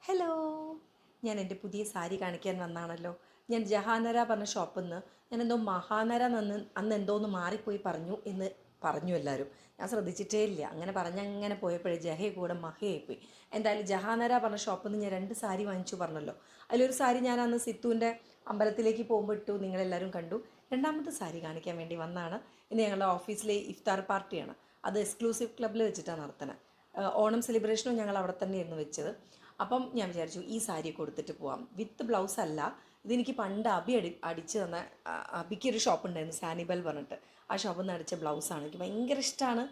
Hello, ഞാൻ എൻ്റെ പുതിയ സാരി കാണിക്കാൻ വന്നാണല്ലോ. ഞാൻ ജഹാനര പറഞ്ഞ ഷോപ്പിൽ നിന്ന് ഞാനെന്തോ മഹാനര അന്ന് എന്തോന്ന് മാറിപ്പോയി പറഞ്ഞു എല്ലാവരും. ഞാൻ ശ്രദ്ധിച്ചിട്ടേ ഇല്ല. അങ്ങനെ പറഞ്ഞങ്ങനെ പോയപ്പോഴേ ജഹയെ കൂടെ മഹയായിപ്പോയി. എന്തായാലും ജഹാനര പറഞ്ഞ ഷോപ്പിൽ നിന്ന് ഞാൻ 2 സാരി വാങ്ങിച്ചു പറഞ്ഞല്ലോ. അതിലൊരു സാരി ഞാൻ അന്ന് സിത്തുവിൻ്റെ അമ്പലത്തിലേക്ക് പോകുമ്പോൾ ഇട്ടു, നിങ്ങളെല്ലാവരും കണ്ടു. രണ്ടാമത്തെ സാരി കാണിക്കാൻ വേണ്ടി വന്നതാണ്. ഇന്ന് ഞങ്ങളുടെ ഓഫീസിലെ ഇഫ്താർ പാർട്ടിയാണ്. അത് എക്സ്ക്ലൂസീവ് ക്ലബ്ബിൽ വെച്ചിട്ടാണ് നടത്തുന്നത്. ഓണം സെലിബ്രേഷനും ഞങ്ങൾ അവിടെ തന്നെയായിരുന്നു വെച്ചത്. അപ്പം ഞാൻ വിചാരിച്ചു ഈ സാരി കൊടുത്തിട്ട് പോവാം. വിത്ത് ബ്ലൗസ് അല്ല, ഇതെനിക്ക് പണ്ട് അടിച്ച് തന്ന അബിക്കൊരു ഷോപ്പ് ഉണ്ടായിരുന്നു, സാനിബൽ പറഞ്ഞിട്ട്. ആ ഷോപ്പിൽ നിന്ന് അടിച്ച ബ്ലൗസാണ്. എനിക്ക് ഭയങ്കര ഇഷ്ടമാണ്.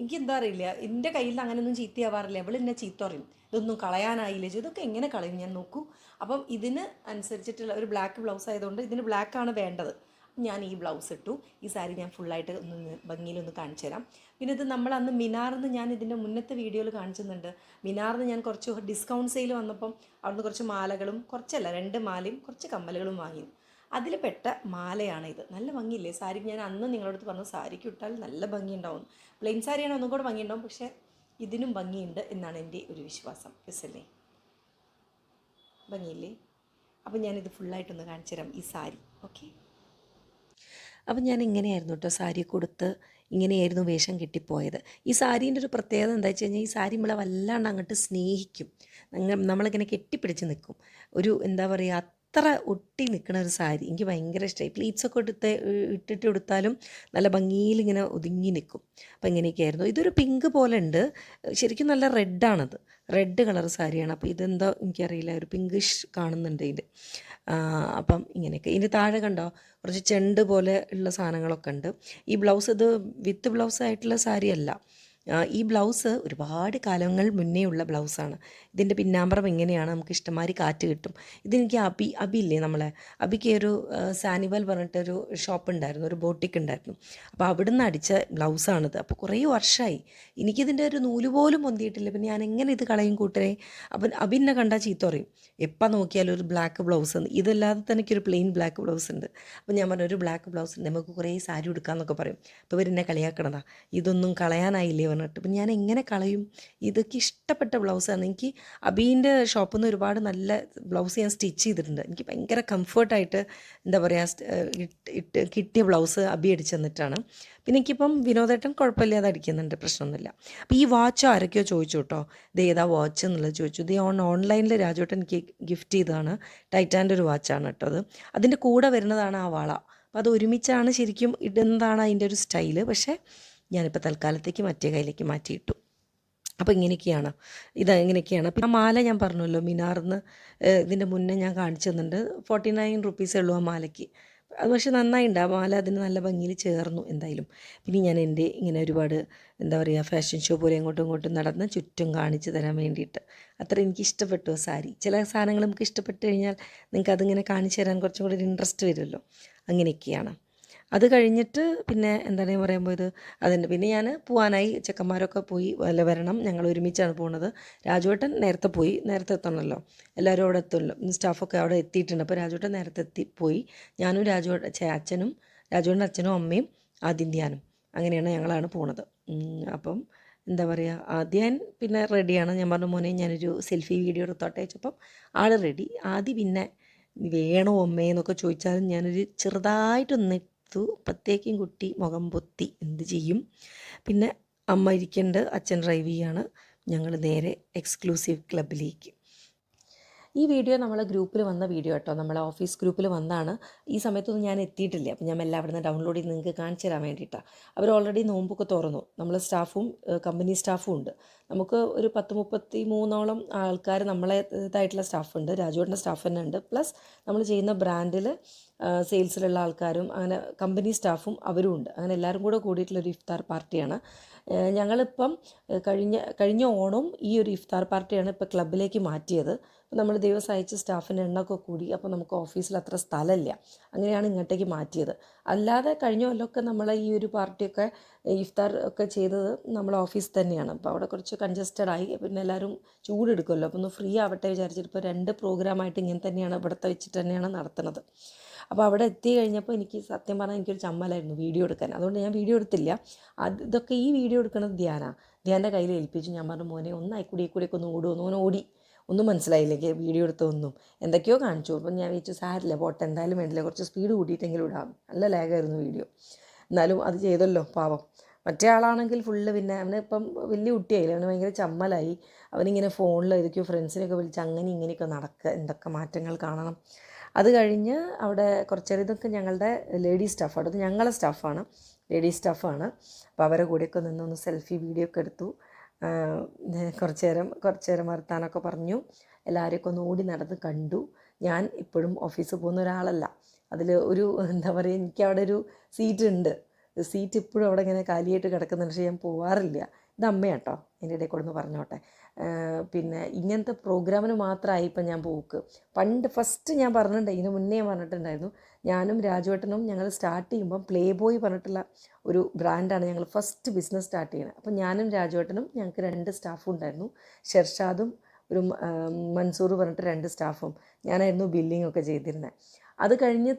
എനിക്ക് എന്താ അറിയില്ല, എൻ്റെ കയ്യിൽ നിന്ന് അങ്ങനെയൊന്നും ചീത്തയാവാറില്ല. അവൾ എന്നെ ചീത്ത പറയും, ഇതൊന്നും കളയാനായില്ലേ ചോ, ഇതൊക്കെ എങ്ങനെ കളയും ഞാൻ നോക്കൂ. അപ്പം ഇതിന് അനുസരിച്ചിട്ടുള്ള ഒരു ബ്ലാക്ക് ബ്ലൗസ് ആയതുകൊണ്ട് ഇതിന് ബ്ലാക്കാണ് വേണ്ടത്. ഞാൻ ഈ ബ്ലൗസ് ഇട്ടു. ഈ സാരി ഞാൻ ഫുള്ളായിട്ട് ഭംഗിയിലൊന്ന് കാണിച്ചു തരാം. പിന്നെ ഇത് നമ്മൾ അന്ന് മിനാറിന്ന് ഞാൻ ഇതിൻ്റെ മുന്നത്തെ വീഡിയോയിൽ കാണിച്ചിട്ടുണ്ട്. മിനാറിന്ന് ഞാൻ കുറച്ച് ഡിസ്കൗണ്ട് സെയിൽ വന്നപ്പം അവിടുന്ന് കുറച്ച് മാലകളും, കുറച്ചല്ല 2 മാലയും കുറച്ച് കമ്മലുകളും വാങ്ങി. അതിൽ പെട്ട മാലയാണ് ഇത്. നല്ല ഭംഗിയില്ലേ സാരി? ഞാൻ അന്ന് നിങ്ങളടുത്ത് പറഞ്ഞു സാരിക്ക് ഇട്ടാൽ നല്ല ഭംഗിയുണ്ടാവും. പ്ലെയിൻ സാരിയാണ് ഒന്നും കൂടെ ഭംഗിയുണ്ടാവും, പക്ഷേ ഇതിനും ഭംഗിയുണ്ട് എന്നാണ് എൻ്റെ ഒരു വിശ്വാസം. യെസ്സല്ലേ? ഭംഗിയില്ലേ? അപ്പം ഞാനിത് ഫുള്ളായിട്ടൊന്ന് കാണിച്ചു തരാം ഈ സാരി. ഓക്കെ, അപ്പം ഞാൻ ഇങ്ങനെയായിരുന്നു കേട്ടോ സാരി കൊടുത്ത്, ഇങ്ങനെയായിരുന്നു വേഷം കെട്ടിപ്പോയത്. ഈ സാരീൻ്റെ ഒരു പ്രത്യേകത എന്താ വെച്ച് കഴിഞ്ഞാൽ, ഈ സാരി നമ്മളെ വല്ലാണ്ട് അങ്ങോട്ട് സ്നേഹിക്കും. നമ്മളിങ്ങനെ കെട്ടിപ്പിടിച്ച് നിൽക്കും. ഒരു എന്താ പറയുക, അത്ര ഒട്ടി നിൽക്കുന്ന ഒരു സാരി എനിക്ക് ഭയങ്കര ഇഷ്ടമായി. പ്ലീറ്റ്സൊക്കെ ഇട്ടിട്ട് കൊടുത്താലും നല്ല ഭംഗിയിലിങ്ങനെ ഒതുങ്ങി നിൽക്കും. അപ്പം ഇങ്ങനെയൊക്കെയായിരുന്നു. ഇതൊരു പിങ്ക് പോലെ ഉണ്ട്, ശരിക്കും നല്ല റെഡാണത്. റെഡ് കളർ സാരിയാണ്. അപ്പോൾ ഇതെന്താ എനിക്കറിയില്ല, ഒരു പിങ്കിഷ് കാണുന്നുണ്ട് ഇതിൽ. അപ്പം ഇങ്ങനെയൊക്കെ. ഇതിൻ്റെ താഴെ കണ്ടോ കുറച്ച് ചെണ്ട് പോലെ ഉള്ള സാധനങ്ങളൊക്കെ ഉണ്ട്. ഈ ബ്ലൗസ് ഇത് വിത്ത് ബ്ലൗസ് ആയിട്ടുള്ള സാരിയല്ല. ഈ ബ്ലൗസ് ഒരുപാട് കാലങ്ങൾ മുന്നേ ഉള്ള ബ്ലൗസാണ്. ഇതിൻ്റെ പിന്നാമ്പറം ഇങ്ങനെയാണ്, നമുക്ക് ഇഷ്ടംമാതിരി കാറ്റ് കിട്ടും. ഇതെനിക്ക് അബിയില്ലേ നമ്മളെ അബിക്ക് ഒരു സാനിവൽ പറഞ്ഞിട്ടൊരു ഷോപ്പ് ഉണ്ടായിരുന്നു, ഒരു ബോട്ടിക്ക് ഉണ്ടായിരുന്നു. അപ്പോൾ അവിടുന്ന് അടിച്ച ബ്ലൗസാണിത്. അപ്പോൾ കുറേ വർഷമായി എനിക്കിതിൻ്റെ ഒരു നൂല് പോലും പൊന്തിയിട്ടില്ല. പിന്നെ ഞാൻ എങ്ങനെ ഇത് കളയും കൂട്ടരെ? അപ്പം അബിന്നെ കണ്ടാൽ ചീത്ത പറയും, എപ്പം നോക്കിയാലും ഒരു ബ്ലാക്ക് ബ്ലൗസ്. ഇതല്ലാതെ തന്നെ എനിക്കൊരു പ്ലെയിൻ ബ്ലാക്ക് ബ്ലൗസ് ഉണ്ട്. അപ്പോൾ ഞാൻ പറഞ്ഞു ഒരു ബ്ലാക്ക് ബ്ലൗസ് ഉണ്ട്, നമുക്ക് കുറേ സാരി എടുക്കാമെന്നൊക്കെ പറയും. അപ്പോൾ ഇവരെന്നെ കളിയാക്കണതാ, ഇതൊന്നും കളയാനായില്ലേ പറഞ്ഞിട്ട്. അപ്പം ഞാൻ എങ്ങനെ കളയും? ഇതൊക്കെ ഇഷ്ടപ്പെട്ട ബ്ലൗസാണ് എനിക്ക്. അബീൻ്റെ ഷോപ്പിൽ നിന്ന് ഒരുപാട് നല്ല ബ്ലൗസ് ഞാൻ സ്റ്റിച്ച് ചെയ്തിട്ടുണ്ട്. എനിക്ക് ഭയങ്കര കംഫർട്ടായിട്ട് എന്താ പറയുക കിട്ടിയ ബ്ലൗസ് അബി അടിച്ചു തന്നിട്ടാണ്. പിന്നെ എനിക്കിപ്പം വിനോദേട്ടൻ കുഴപ്പമില്ലാതെ അടിക്കുന്നുണ്ട്, പ്രശ്നമൊന്നുമില്ല. അപ്പോൾ ഈ വാച്ച് ആരൊക്കെയോ ചോദിച്ചു കേട്ടോ, ഇത് ഏതാ വാച്ച് എന്നുള്ളത് ചോദിച്ചു. ഇത് ഓൺലൈനിൽ രാജുവേട്ടൻ എനിക്ക് ഗിഫ്റ്റ് ചെയ്തതാണ്. ടൈറ്റാൻ്റെ ഒരു വാച്ചാണ് കേട്ടോ അത്. അതിൻ്റെ കൂടെ വരുന്നതാണ് ആ വള. അപ്പോൾ അത് ഒരുമിച്ചാണ് ശരിക്കും ഇടുന്നതാണ് അതിൻ്റെ ഒരു സ്റ്റൈല്. പക്ഷേ ഞാനിപ്പോൾ തൽക്കാലത്തേക്ക് മറ്റേ കയ്യിലേക്ക് മാറ്റിയിട്ടു. അപ്പോൾ ഇങ്ങനെയൊക്കെയാണ്, ഇങ്ങനെയൊക്കെയാണ്. പിന്നെ ആ മാല ഞാൻ പറഞ്ഞല്ലോ മിനാറിന്ന്, ഇതിൻ്റെ മുന്നേ ഞാൻ കാണിച്ചു തന്നിട്ടുണ്ട്. 49 റുപ്പീസേ ഉള്ളൂ ആ മാലയ്ക്ക്. അത് പക്ഷേ നന്നായിട്ടുണ്ട്, ആ മാല അതിന് നല്ല ഭംഗിയിൽ ചേർന്നു എന്തായാലും. പിന്നെ ഞാൻ എൻ്റെ ഇങ്ങനെ ഒരുപാട് എന്താ പറയുക ഫാഷൻ ഷോ പോലെ അങ്ങോട്ടും ഇങ്ങോട്ടും നടന്ന് ചുറ്റും കാണിച്ചു തരാൻ വേണ്ടിയിട്ട് അത്ര എനിക്ക് ഇഷ്ടപ്പെട്ടു സാരി. ചില സാധനങ്ങൾ നമുക്ക് ഇഷ്ടപ്പെട്ട് കഴിഞ്ഞാൽ നിങ്ങൾക്ക് അതിങ്ങനെ കാണിച്ചു തരാൻ കുറച്ചും കൂടി ഒരു ഇൻട്രസ്റ്റ് വരുമല്ലോ. അങ്ങനെയൊക്കെയാണ്. അത് കഴിഞ്ഞിട്ട് പിന്നെ എന്താണ് പറയാൻ പോയത്, അതുണ്ട്. പിന്നെ ഞാൻ പോകാനായി, ചെക്കന്മാരൊക്കെ പോയി വരണം, ഞങ്ങൾ ഒരുമിച്ചാണ് പോകുന്നത്. രാജുവേട്ടൻ നേരത്തെ പോയി, നേരത്തെ എത്തണമല്ലോ, എല്ലാവരും അവിടെ എത്തുമല്ലോ, സ്റ്റാഫൊക്കെ അവിടെ എത്തിയിട്ടുണ്ട്. അപ്പോൾ രാജുവേട്ടൻ നേരത്തെ എത്തിപ്പോയി. ഞാനും അച്ഛനും രാജുവേട്ടൻ്റെ അച്ഛനും അമ്മയും ആദിന്യാനും അങ്ങനെയാണ് ഞങ്ങളാണ് പോണത്. അപ്പം എന്താ പറയുക, ആദ്യം പിന്നെ റെഡിയാണ്. ഞാൻ പറഞ്ഞു മോനെ ഞാനൊരു സെൽഫി വീഡിയോ എടുത്തോട്ടെ വെച്ചപ്പം ആൾ റെഡി. ആദ്യം പിന്നെ വേണോ അമ്മേ എന്നൊക്കെ ചോദിച്ചാലും ഞാനൊരു ചെറുതായിട്ടൊന്ന് അപ്പോഴത്തേക്കും കുട്ടി മുഖം പൊത്തി, എന്ത് ചെയ്യും. പിന്നെ അമ്മ ഇരിക്കുന്നുണ്ട്, അച്ഛൻ ഡ്രൈവ് ചെയ്യാണ്. ഞങ്ങൾ നേരെ എക്സ്ക്ലൂസീവ് ക്ലബിലേക്ക്. ഈ വീഡിയോ നമ്മളെ ഗ്രൂപ്പിൽ വന്ന വീഡിയോ കേട്ടോ, നമ്മളെ ഓഫീസ് ഗ്രൂപ്പിൽ വന്നാണ്. ഈ സമയത്തൊന്നും ഞാൻ എത്തിയിട്ടില്ല. അപ്പം ഞാൻ എല്ലാം അവിടെ നിന്ന് ഡൗൺലോഡ് ചെയ്ത് നിങ്ങൾക്ക് കാണിച്ചു തരാൻ വേണ്ടിയിട്ടാണ്. അവർ ഓൾറെഡി നോമ്പൊക്കെ തുറന്നു. നമ്മൾ സ്റ്റാഫും കമ്പനി സ്റ്റാഫും ഉണ്ട്. നമുക്ക് ഒരു 33 ആൾക്കാർ നമ്മളേതായിട്ടുള്ള സ്റ്റാഫുണ്ട്. രാജുവേട്ടൻ്റെ സ്റ്റാഫ് തന്നെ ഉണ്ട്. പ്ലസ് നമ്മൾ ചെയ്യുന്ന ബ്രാൻഡിൽ സെയിൽസിലുള്ള ആൾക്കാരും അങ്ങനെ കമ്പനി സ്റ്റാഫും അവരും ഉണ്ട്. അങ്ങനെ എല്ലാവരും കൂടെ കൂടിയിട്ടുള്ളൊരു ഇഫ്താർ പാർട്ടിയാണ്. ഞങ്ങളിപ്പം കഴിഞ്ഞ ഓണം ഈ ഒരു ഇഫ്താർ പാർട്ടിയാണ് ഇപ്പോൾ ക്ലബിലേക്ക് മാറ്റിയത്. അപ്പോൾ നമ്മൾ ദിവസം അയച്ച സ്റ്റാഫിൻ്റെ എണ്ണമൊക്കെ കൂടി, അപ്പോൾ നമുക്ക് ഓഫീസിൽ അത്ര സ്ഥലമില്ല. അങ്ങനെയാണ് ഇങ്ങോട്ടേക്ക് മാറ്റിയത്. അല്ലാതെ കഴിഞ്ഞ കൊല്ലമൊക്കെ നമ്മളെ ഈ ഒരു പാർട്ടിയൊക്കെ ഇഫ്താർ ഒക്കെ ചെയ്തത് നമ്മളെ ഓഫീസ് തന്നെയാണ്. അപ്പോൾ അവിടെ കുറച്ച് കൺജസ്റ്റഡായി. പിന്നെ എല്ലാവരും ചൂടെടുക്കുമല്ലോ, അപ്പോൾ ഒന്ന് ഫ്രീ ആവട്ടെ വിചാരിച്ചിട്ട് ഇപ്പോൾ 2 പ്രോഗ്രാമായിട്ട് ഇങ്ങനെ തന്നെയാണ് ഇവിടുത്തെ വെച്ചിട്ട് തന്നെയാണ് നടത്തുന്നത്. അപ്പോൾ അവിടെ എത്തി കഴിഞ്ഞപ്പോൾ എനിക്ക് സത്യം പറഞ്ഞാൽ എനിക്കൊരു ചമ്മലായിരുന്നു വീഡിയോ എടുക്കാൻ. അതുകൊണ്ട് ഞാൻ വീഡിയോ എടുത്തില്ല. ഈ വീഡിയോ എടുക്കുന്നത് ധ്യാൻ്റെ കയ്യിൽ ഏൽപ്പിച്ചു. ഞാൻ പറഞ്ഞു മോനെ ഒന്ന് കൂടിയൊക്കെ ഒന്ന് ഓടുമോ, ഓടി ഒന്നും മനസ്സിലായില്ല എനിക്ക് വീഡിയോ എടുത്തൊന്നും, എന്തൊക്കെയോ കാണിച്ചു. അപ്പം ഞാൻ വിചാരിച്ചു സാരില്ല പോട്ടെ, എന്തായാലും വേണ്ടില്ല, കുറച്ച് സ്പീഡ് കൂട്ടിയിട്ടെങ്കിലും ഇടാം. നല്ല ലാഗായിരുന്നു വീഡിയോ, എന്നാലും അത് ചെയ്തല്ലോ പാവം. മറ്റേ ആളാണെങ്കിൽ ഫുള്ള് പിന്നെ അവനിപ്പം വലിയ കുട്ടിയായില്ലേ, അവന് ഭയങ്കര ചമ്മലായി. അവനിങ്ങനെ ഫോണിൽ ഏതൊക്കെയോ ഫ്രണ്ട്സിനെയൊക്കെ വിളിച്ച് അങ്ങനെ ഇങ്ങനെയൊക്കെ നടക്കുക, എന്തൊക്കെ മാറ്റങ്ങൾ കാണണം. അത് കഴിഞ്ഞ് അവിടെ കുറച്ച് നേരം, ഇതൊക്കെ ഞങ്ങളുടെ ലേഡീസ് സ്റ്റാഫ്, അടുത്ത് ഞങ്ങളെ സ്റ്റാഫാണ്, ലേഡീസ് സ്റ്റാഫാണ്. അപ്പോൾ അവരെ കൂടെയൊക്കെ നിന്നൊന്ന് സെൽഫി വീഡിയോ ഒക്കെ എടുത്തു. കുറച്ച് നേരം വർത്താനമൊക്കെ പറഞ്ഞു. എല്ലാവരെയൊക്കെ ഒന്ന് ഓടി നടന്ന് കണ്ടു. ഞാൻ ഇപ്പോഴും ഓഫീസിൽ പോകുന്ന ഒരാളല്ല. അതിൽ ഒരു എന്താ പറയുക, എനിക്ക് അവിടെ ഒരു സീറ്റ് ഇപ്പോഴും അവിടെ ഇങ്ങനെ കാലിയായിട്ട് കിടക്കുന്നുണ്ട്, പക്ഷേ ഞാൻ പോവാറില്ല. ഇത് അമ്മയാട്ടോ, എൻ്റെ ഇടയിൽ കൂടെ ഒന്ന് പറഞ്ഞോട്ടെ. പിന്നെ ഇങ്ങനത്തെ പ്രോഗ്രാമിന് മാത്രമായി ഇപ്പം ഞാൻ പോക്ക്. പണ്ട് ഫസ്റ്റ് ഞാൻ പറഞ്ഞിട്ടുണ്ട്, ഇതിന് മുന്നേ ഞാൻ പറഞ്ഞിട്ടുണ്ടായിരുന്നു, ഞാനും രാജുവേട്ടനും ഞങ്ങൾ സ്റ്റാർട്ട് ചെയ്യുമ്പം പ്ലേ ബോയ് പറഞ്ഞിട്ടുള്ള ഒരു ബ്രാൻഡാണ് ഞങ്ങൾ ഫസ്റ്റ് ബിസിനസ് സ്റ്റാർട്ട് ചെയ്യുന്നത്. അപ്പം ഞാനും രാജുവേട്ടനും, ഞങ്ങൾക്ക് 2 സ്റ്റാഫും ഉണ്ടായിരുന്നു. ഷെർഷാദും ഒരു മൻസൂർ പറഞ്ഞിട്ട് 2 സ്റ്റാഫും. ഞാനായിരുന്നു ബില്ലിംഗ് ഒക്കെ ചെയ്തിരുന്നത്. അത് കഴിഞ്ഞ്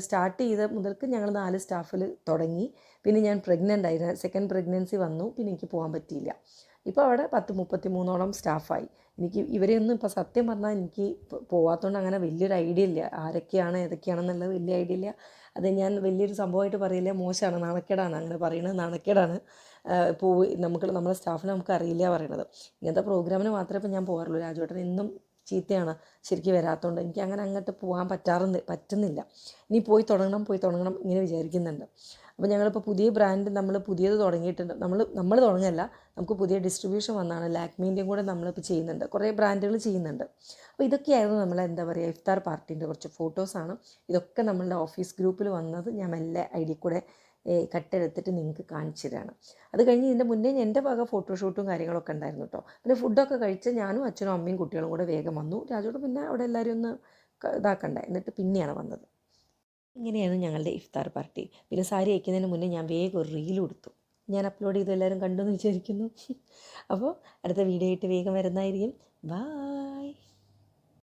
സ്റ്റാർട്ട് ചെയ്ത മുതൽക്ക് ഞങ്ങൾ 4 സ്റ്റാഫിൽ തുടങ്ങി. പിന്നെ ഞാൻ പ്രഗ്നൻ്റ് ആയിരുന്നു, സെക്കൻഡ് പ്രഗ്നൻസി വന്നു, പിന്നെ എനിക്ക് പോകാൻ പറ്റിയില്ല. ഇപ്പോൾ അവിടെ 33ഓളം സ്റ്റാഫായി. എനിക്ക് ഇവരെയൊന്നും ഇപ്പോൾ സത്യം പറഞ്ഞാൽ എനിക്ക് പോകാത്തതുകൊണ്ട് അങ്ങനെ വലിയൊരു ഐഡിയ ഇല്ല, ആരൊക്കെയാണ് ഏതൊക്കെയാണെന്നുള്ളത് വലിയ ഐഡിയ ഇല്ല. അത് ഞാൻ വലിയൊരു സംഭവമായിട്ട് പറയില്ല, മോശമാണ്, നാണക്കേടാണ് അങ്ങനെ പറയുന്നത്, നാണക്കേടാണ്. നമ്മളെ സ്റ്റാഫിനെ നമുക്ക് അറിയില്ല പറയണത്. ഇങ്ങനത്തെ പ്രോഗ്രാമിന് മാത്രമേ ഇപ്പോൾ ഞാൻ പോകാറുള്ളൂ. രാജുവേട്ടൻ എന്നും ചീത്തയാണ് ശരിക്കും വരാത്തതുകൊണ്ട്. എനിക്ക് അങ്ങനെ അങ്ങോട്ട് പോകാൻ പറ്റുന്നില്ല. ഇനി പോയി തുടങ്ങണം ഇങ്ങനെ വിചാരിക്കുന്നുണ്ട്. അപ്പോൾ ഞങ്ങളിപ്പോൾ പുതിയ ബ്രാൻഡ് നമ്മൾ പുതിയത് തുടങ്ങിയിട്ടുണ്ട്. നമ്മൾ തുടങ്ങല്ല, നമുക്ക് പുതിയ ഡിസ്ട്രിബ്യൂഷൻ വന്നാണ്. ലാക്മീൻ്റെയും കൂടെ നമ്മളിപ്പോൾ ചെയ്യുന്നുണ്ട്, കുറേ ബ്രാൻഡുകൾ ചെയ്യുന്നുണ്ട്. അപ്പോൾ ഇതൊക്കെയായിരുന്നു നമ്മളെ എന്താ പറയുക ഇഫ്താർ പാർട്ടീൻ്റെ കുറച്ച് ഫോട്ടോസാണ്. ഇതൊക്കെ നമ്മളുടെ ഓഫീസ് ഗ്രൂപ്പിൽ വന്നത് ഞാൻ മെല്ലെ ഐഡിയ കൂടെ കട്ടെടുത്തിട്ട് നിങ്ങൾക്ക് കാണിച്ചു തരാണ്. അത് കഴിഞ്ഞ് ഇതിൻ്റെ മുന്നേ എൻ്റെ വക ഫോട്ടോഷൂട്ടും കാര്യങ്ങളൊക്കെ ഉണ്ടായിരുന്നു കേട്ടോ. പിന്നെ ഫുഡൊക്കെ കഴിച്ച് ഞാനും അച്ഛനും അമ്മയും കുട്ടികളും കൂടെ വേഗം വന്നു. രാജോട് പിന്നെ അവിടെ എല്ലാവരും ഒന്ന് ഇതാക്കണ്ടേ, എന്നിട്ട് പിന്നെയാണ് വന്നത്. ഇങ്ങനെയാണ് ഞങ്ങളുടെ ഇഫ്താർ പാർട്ടി. പിന്നെ സാരി അയക്കുന്നതിന് മുന്നേ ഞാൻ വേഗം ഒരു റീൽ കൊടുത്തു. ഞാൻ അപ്ലോഡ് ചെയ്ത് എല്ലാവരും കണ്ടെന്ന് വിചാരിക്കുന്നു. അപ്പോൾ അടുത്ത വീഡിയോ ആയിട്ട് വേഗം വരുന്നതായിരിക്കും. ബായ്.